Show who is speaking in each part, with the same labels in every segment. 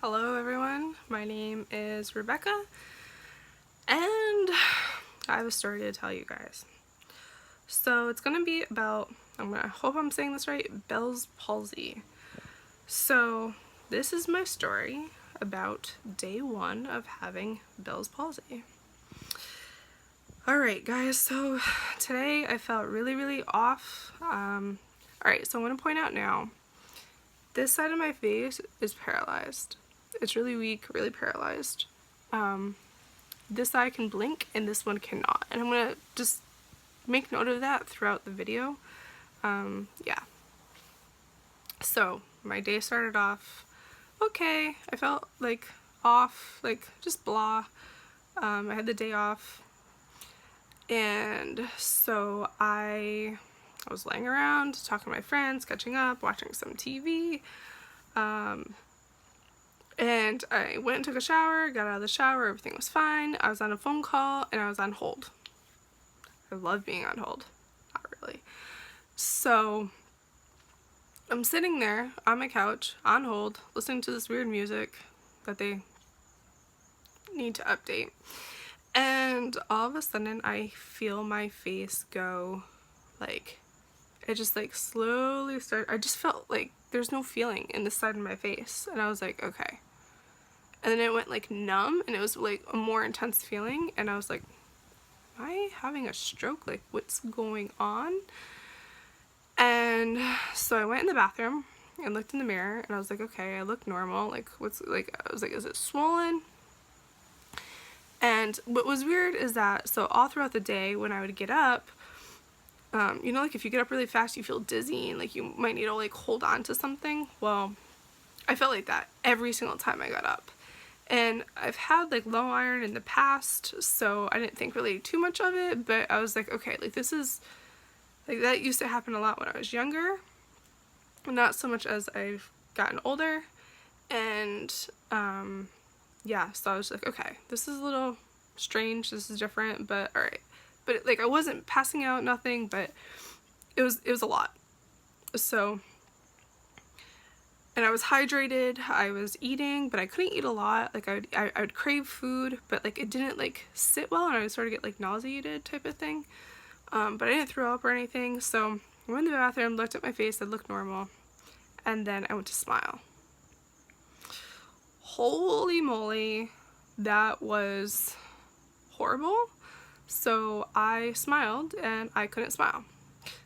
Speaker 1: Hello everyone, my name is Rebecca and I have a story to tell you guys. So it's going to be about, I hope I'm saying this right, Bell's Palsy. So this is my story about day one of having Bell's Palsy. Alright guys, so today I felt really off. Alright, so I want to point out now, this side of my face is paralyzed. It's really weak, really paralyzed. This side can blink and this one cannot. And I'm going to just make note of that throughout the video. Yeah. So, my day started off okay. I felt like off, like just blah. I had the day off. And so I was laying around, talking to my friends, catching up, watching some TV. And I went and took a shower, got out of the shower, everything was fine. I was on a phone call and I was on hold. I love being on hold. Not really. So I'm sitting there on my couch, on hold, listening to this weird music that they need to update. And all of a sudden I feel my face go like, it just like slowly started. I just felt like there's no feeling in this side of my face. And I was like, okay. And then it went like numb and it was like a more intense feeling. And I was like, am I having a stroke? Like, what's going on? And so I went in the bathroom and looked in the mirror and I was like, okay, I look normal. Like, I was like, is it swollen? And what was weird is that, so all throughout the day when I would get up, you know, like if you get up really fast, you feel dizzy and like you might need to like hold on to something. Well, I felt like that every single time I got up. And I've had like low iron in the past, so I didn't think really too much of it, but I was like, okay, like this is, like that used to happen a lot when I was younger, not so much as I've gotten older. And yeah, so I was like, okay, this is a little strange, this is different, but alright. But like I wasn't passing out, nothing, but it was a lot. So, and I was hydrated, I was eating, but I couldn't eat a lot. Like I would crave food, but like it didn't like sit well and I would sort of get like nauseated type of thing. But I didn't throw up or anything. So I went in the bathroom, looked at my face, it looked normal. And then I went to smile. Holy moly, that was horrible. So I smiled and I couldn't smile.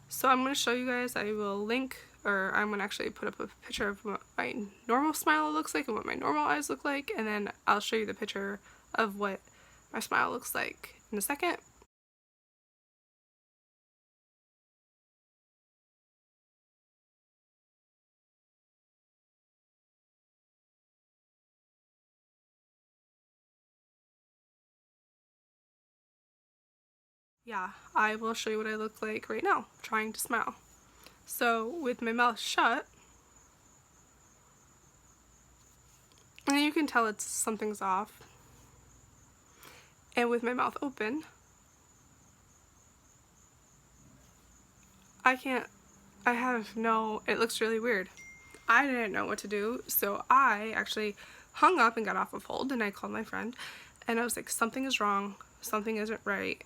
Speaker 1: So I'm going to show you guys, I will link, or I'm going to actually put up a picture of what my normal smile looks like and what my normal eyes look like, and then I'll show you the picture of what my smile looks like in a second. Yeah, I will show you what I look like right now, trying to smile. So with my mouth shut, and you can tell something's off. And with my mouth open, it looks really weird. I didn't know what to do, so I actually hung up and got off of hold, and I called my friend, and I was like, something is wrong, something isn't right.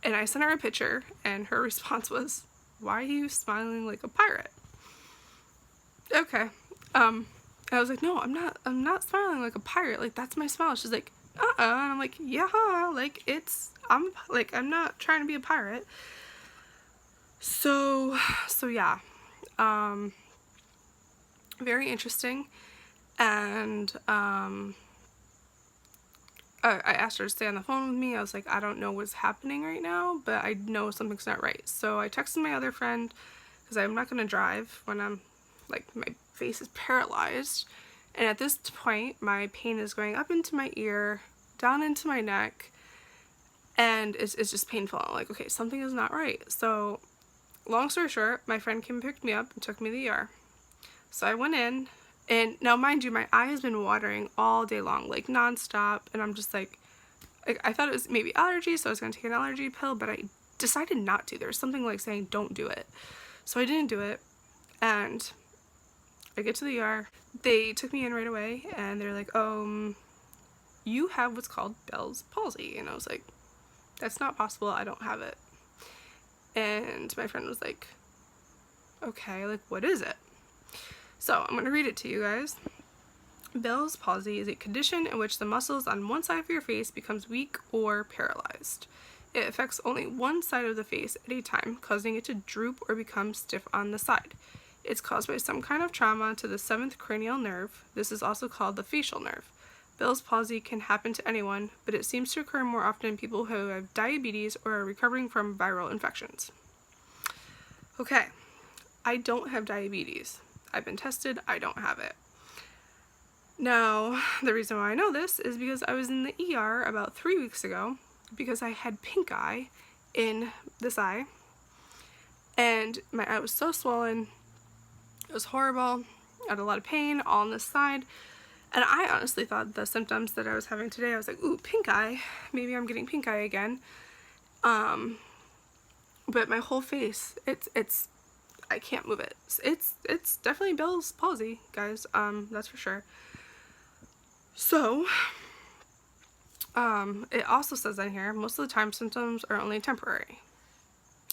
Speaker 1: And I sent her a picture, and her response was, why are you smiling like a pirate? Okay. I was like, no, I'm not smiling like a pirate, like that's my smile. She's like, and I'm like, yeah, like I'm not trying to be a pirate. So yeah, very interesting. And I asked her to stay on the phone with me. I was like, I don't know what's happening right now, but I know something's not right. So I texted my other friend, because I'm not going to drive when I'm, like, my face is paralyzed. And at this point, my pain is going up into my ear, down into my neck, and it's just painful. I'm like, okay, something is not right. So, long story short, my friend came and picked me up and took me to the ER. So I went in. And now, mind you, my eye has been watering all day long, like nonstop, and I'm just like I thought it was maybe allergy, so I was going to take an allergy pill, but I decided not to. There was something like saying don't do it. So I didn't do it, and I get to the ER. They took me in right away, and they're like, you have what's called Bell's Palsy. And I was like, that's not possible. I don't have it. And my friend was like, okay, like, what is it? So I'm going to read it to you guys. Bell's palsy is a condition in which the muscles on one side of your face becomes weak or paralyzed. It affects only one side of the face at a time, causing it to droop or become stiff on the side. It's caused by some kind of trauma to the 7th cranial nerve. This is also called the facial nerve. Bell's palsy can happen to anyone, but it seems to occur more often in people who have diabetes or are recovering from viral infections. Okay, I don't have diabetes. I've been tested, I don't have it. Now, the reason why I know this is because I was in the ER about 3 weeks ago because I had pink eye in this eye, and my eye was so swollen. It was horrible. I had a lot of pain all on this side, and I honestly thought the symptoms that I was having today, I was like, ooh, pink eye, maybe I'm getting pink eye again. But my whole face, it's I can't move it. It's definitely Bell's palsy, guys. That's for sure. So, it also says in here, most of the time symptoms are only temporary.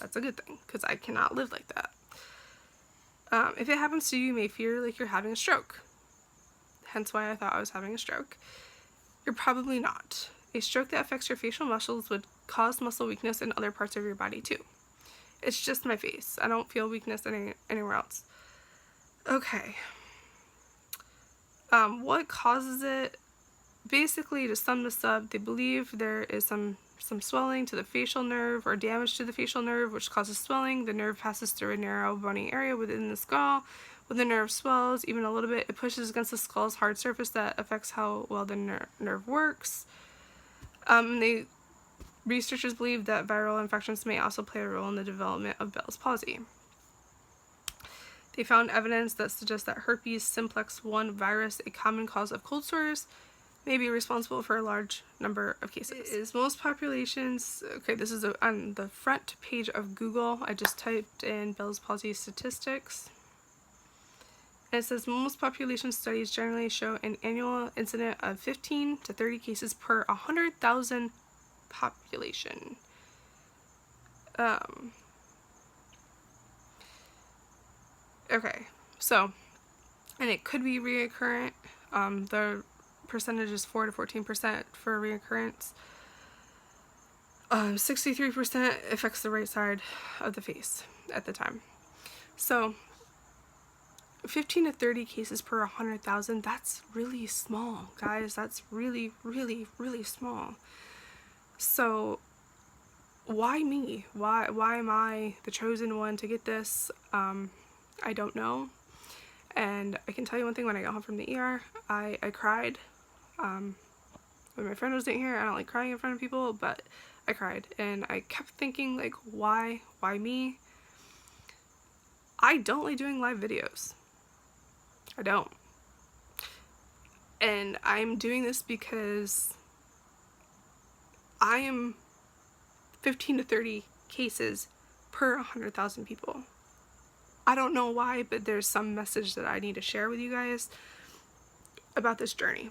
Speaker 1: That's a good thing, because I cannot live like that. If it happens to you, you may fear like you're having a stroke. Hence why I thought I was having a stroke. You're probably not. A stroke that affects your facial muscles would cause muscle weakness in other parts of your body too. It's just my face. I don't feel weakness anywhere else. Okay. What causes it? Basically, to sum this up, they believe there is some swelling to the facial nerve or damage to the facial nerve, which causes swelling. The nerve passes through a narrow bony area within the skull. When the nerve swells even a little bit, it pushes against the skull's hard surface that affects how well the nerve works. Researchers believe that viral infections may also play a role in the development of Bell's palsy. They found evidence that suggests that herpes simplex 1 virus, a common cause of cold sores, may be responsible for a large number of cases. It is most populations, okay, this is on the front page of Google. I just typed in Bell's palsy statistics. And it says most population studies generally show an annual incident of 15 to 30 cases per 100,000 population. Okay, so, and it could be reoccurrent. The percentage is 4 to 14% for reoccurrence. 63% affects the right side of the face at the time. So, 15 to 30 cases per 100,000, that's really small, guys. That's really, really, really small. So, why me? Why am I the chosen one to get this? I don't know. And I can tell you one thing, when I got home from the ER, I cried. When my friend wasn't here, I don't like crying in front of people, but I cried. And I kept thinking, like, why me? I don't like doing live videos. I don't. And I'm doing this because I am 15 to 30 cases per 100,000 people. I don't know why, but there's some message that I need to share with you guys about this journey.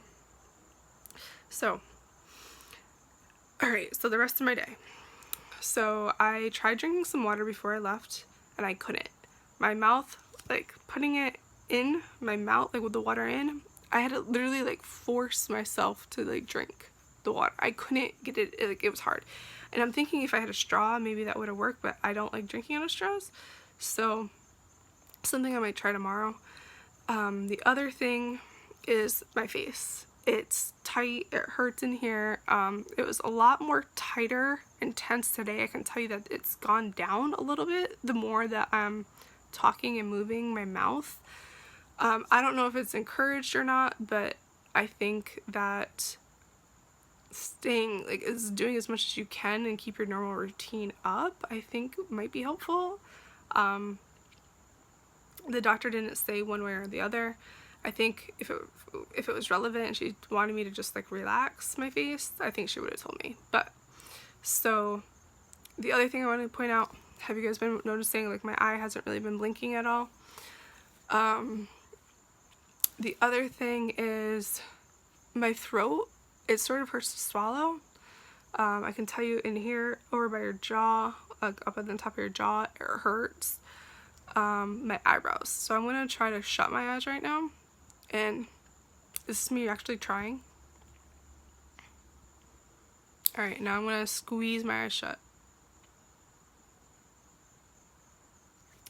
Speaker 1: So, alright, so the rest of my day. So I tried drinking some water before I left, and I couldn't. My mouth, like, putting it in my mouth, like with the water in, I had to literally like force myself to like drink the water. I couldn't get it, like, it was hard. And I'm thinking if I had a straw, maybe that would have worked, but I don't like drinking out of straws. So, something I might try tomorrow. The other thing is my face. It's tight, it hurts in here. It was a lot more tighter and tense today. I can tell you that it's gone down a little bit the more that I'm talking and moving my mouth. I don't know if it's encouraged or not, but I think that staying, like, is doing as much as you can and keep your normal routine up, I think might be helpful. The doctor didn't say one way or the other. I think if it was relevant and she wanted me to just like relax my face, I think she would have told me. But so the other thing I wanted to point out, have you guys been noticing like my eye hasn't really been blinking at all? The other thing is my throat, it sort of hurts to swallow. I can tell you in here over by your jaw, like up at the top of your jaw, it hurts. My eyebrows. So I'm going to try to shut my eyes right now. And this is me actually trying. Alright, now I'm going to squeeze my eyes shut.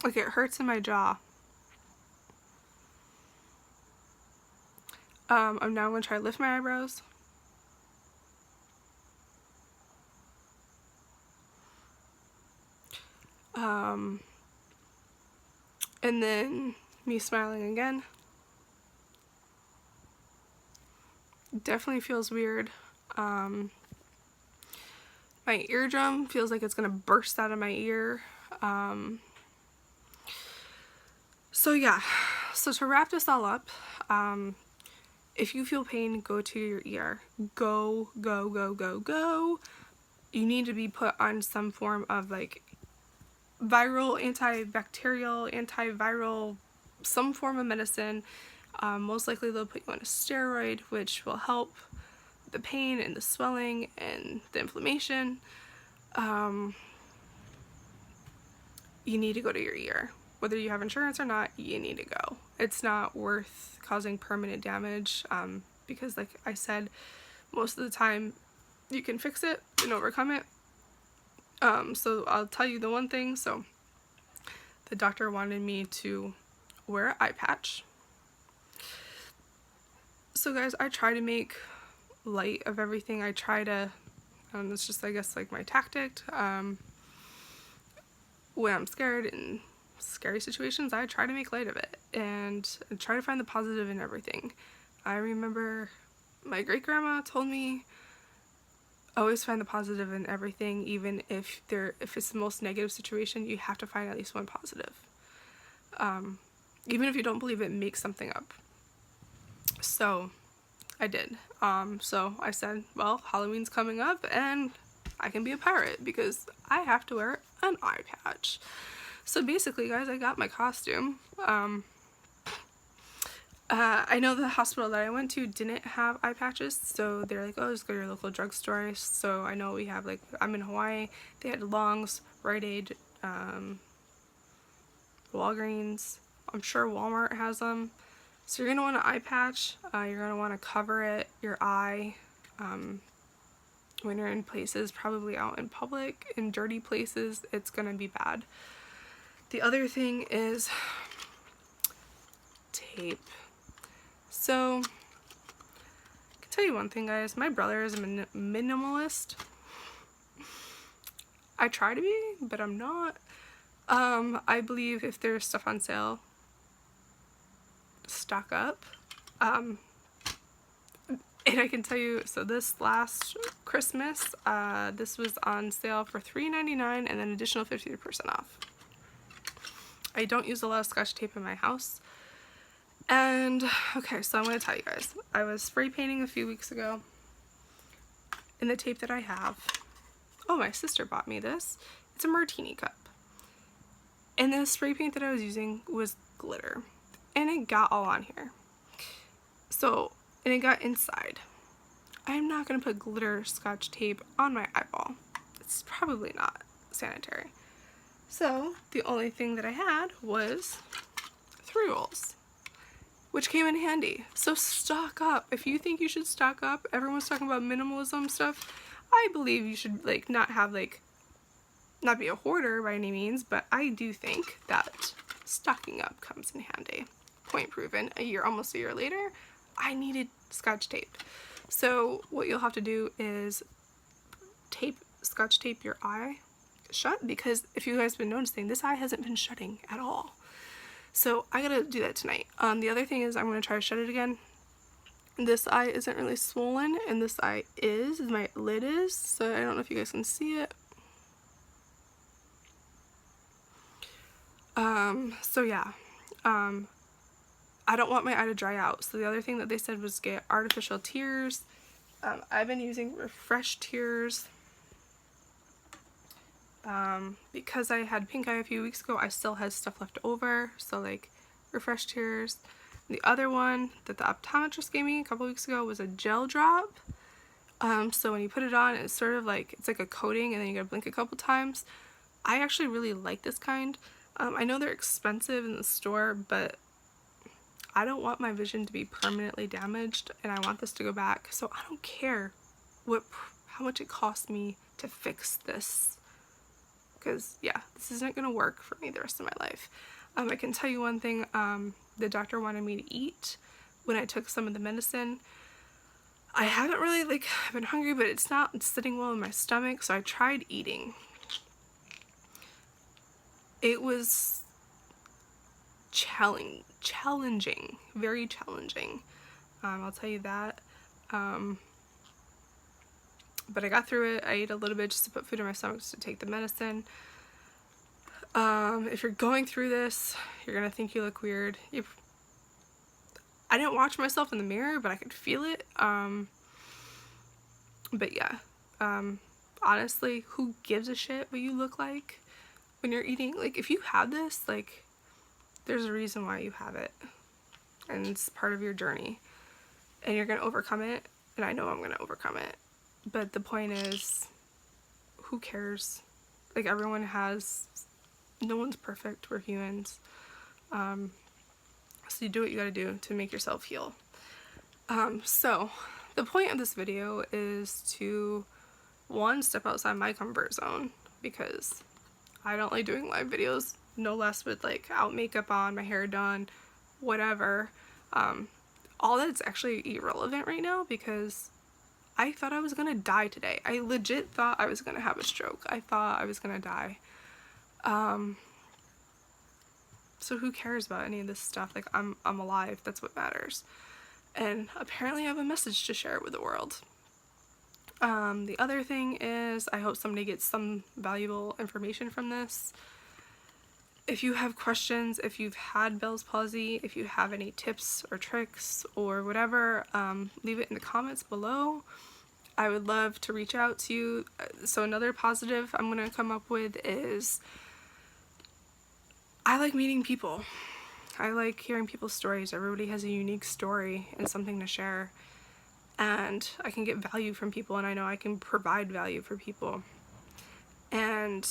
Speaker 1: Like, it hurts in my jaw. I'm now going to try to lift my eyebrows. And then me smiling again. Definitely feels weird. My eardrum feels like it's gonna burst out of my ear. So yeah, so to wrap this all up, if you feel pain, go to your ER. Go, go, go, go, go. You need to be put on some form of like viral, antibacterial, antiviral, some form of medicine. Most likely they'll put you on a steroid, which will help the pain and the swelling and the inflammation. You need to go to your ER. Whether you have insurance or not, you need to go. It's not worth causing permanent damage, because like I said, most of the time you can fix it and overcome it. So I'll tell you the one thing. So the doctor wanted me to wear an eye patch. So guys, I try to make light of everything. I try to, it's just, I guess, like my tactic. When I'm scared in scary situations, I try to make light of it and try to find the positive in everything. I remember my great grandma told me, always find the positive in everything, even if it's the most negative situation, you have to find at least one positive. Even if you don't believe it, make something up. So I did. So I said, well, Halloween's coming up and I can be a pirate because I have to wear an eye patch. So basically, guys, I got my costume. I know the hospital that I went to didn't have eye patches, so they're like, oh, just go to your local drugstore. So I know we have, like, I'm in Hawaii, they had Long's, Rite Aid, Walgreens, I'm sure Walmart has them. So you're going to want an eye patch, you're going to want to cover your eye, when you're in places, probably out in public, in dirty places, it's going to be bad. The other thing is tape. So, I can tell you one thing, guys. My brother is a minimalist. I try to be, but I'm not. I believe if there's stuff on sale, stock up. And I can tell you, so this last Christmas, this was on sale for $3.99 and then additional 50% off. I don't use a lot of Scotch tape in my house. And, okay, so I'm going to tell you guys. I was spray painting a few weeks ago. And the tape that I have, oh, my sister bought me this. It's a martini cup. And the spray paint that I was using was glitter. And it got all on here. So, and it got inside. I'm not going to put glitter Scotch tape on my eyeball. It's probably not sanitary. So, the only thing that I had was 3 rolls, which came in handy. So stock up. If you think you should stock up, everyone's talking about minimalism stuff. I believe you should, like, not be a hoarder by any means, but I do think that stocking up comes in handy. Point proven. Almost a year later, I needed Scotch tape. So what you'll have to do is Scotch tape your eye shut, because if you guys have been noticing, this eye hasn't been shutting at all. So I gotta do that tonight. The other thing is I'm gonna try to shut it again. This eye isn't really swollen, and this eye is. My lid is. So I don't know if you guys can see it. So yeah. I don't want my eye to dry out. So the other thing that they said was get artificial tears. I've been using Refresh Tears. Because I had pink eye a few weeks ago, I still had stuff left over. So like Refresh Tears. The other one that the optometrist gave me a couple weeks ago was a gel drop. So when you put it on, it's sort of like, it's like a coating, and then you gotta blink a couple times. I actually really like this kind. I know they're expensive in the store, but I don't want my vision to be permanently damaged, and I want this to go back. So I don't care how much it costs me to fix this, because yeah, this isn't gonna work for me the rest of my life. I can tell you one thing. The doctor wanted me to eat when I took some of the medicine. I haven't really been hungry, but it's not sitting well in my stomach, so I tried eating. It was challenging, very challenging. I'll tell you that. But I got through it. I ate a little bit just to put food in my stomach just to take the medicine. If you're going through this, you're gonna think you look weird. I didn't watch myself in the mirror, but I could feel it. But yeah, honestly, who gives a shit what you look like when you're eating? Like, if you have this, like, there's a reason why you have it, and it's part of your journey, and you're gonna overcome it, and I know I'm gonna overcome it. But the point is, who cares? Like, no one's perfect, we're humans. So you do what you gotta do to make yourself heal. So the point of this video is to, one, step outside my comfort zone, because I don't like doing live videos, no less with out makeup on, my hair done, whatever. All that's actually irrelevant right now, because I thought I was gonna die today. I legit thought I was gonna have a stroke. I thought I was gonna die. So who cares about any of this stuff? Like, I'm alive, that's what matters. And apparently I have a message to share with the world. The other thing is, I hope somebody gets some valuable information from this. If you have questions, if you've had Bell's palsy, if you have any tips or tricks or whatever, leave it in the comments below. I would love to reach out to you. So another positive I'm going to come up with is, I like meeting people. I like hearing people's stories. Everybody has a unique story and something to share. And I can get value from people, and I know I can provide value for people. And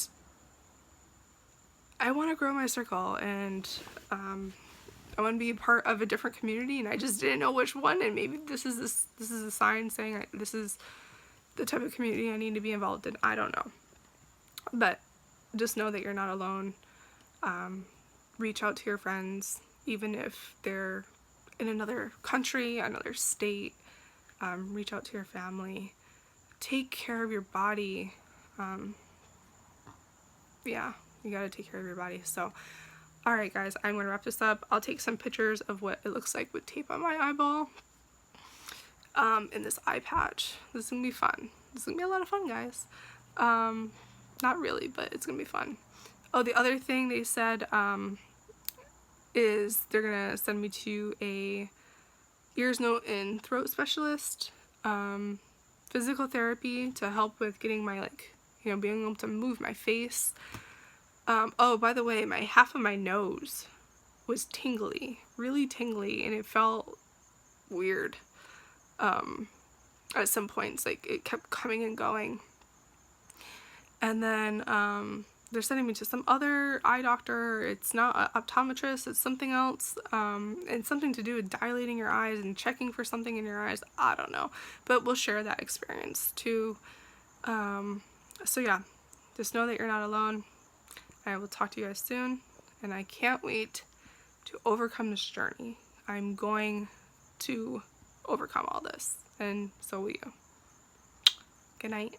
Speaker 1: I want to grow my circle, and I want to be a part of a different community, and I just didn't know which one, and maybe this is a sign saying this is the type of community I need to be involved in. I don't know. But just know that you're not alone. Reach out to your friends, even if they're in another country, another state. Reach out to your family. Take care of your body. Yeah, you gotta take care of your body. So, alright guys, I'm gonna wrap this up. I'll take some pictures of what it looks like with tape on my eyeball. In this eye patch. This is gonna be fun. This is gonna be a lot of fun, guys. Not really, but it's gonna be fun. Oh, the other thing they said, is they're gonna send me to a ears, nose, and throat specialist, physical therapy to help with getting my, being able to move my face. Oh, by the way, half of my nose was tingly, really tingly, and it felt weird. At some points, it kept coming and going. And then, they're sending me to some other eye doctor. It's not an optometrist, it's something else. And something to do with dilating your eyes and checking for something in your eyes. I don't know. But we'll share that experience too. So yeah, just know that you're not alone. I will talk to you guys soon. And I can't wait to overcome this journey. I'm going to overcome all this. And so will you. Good night.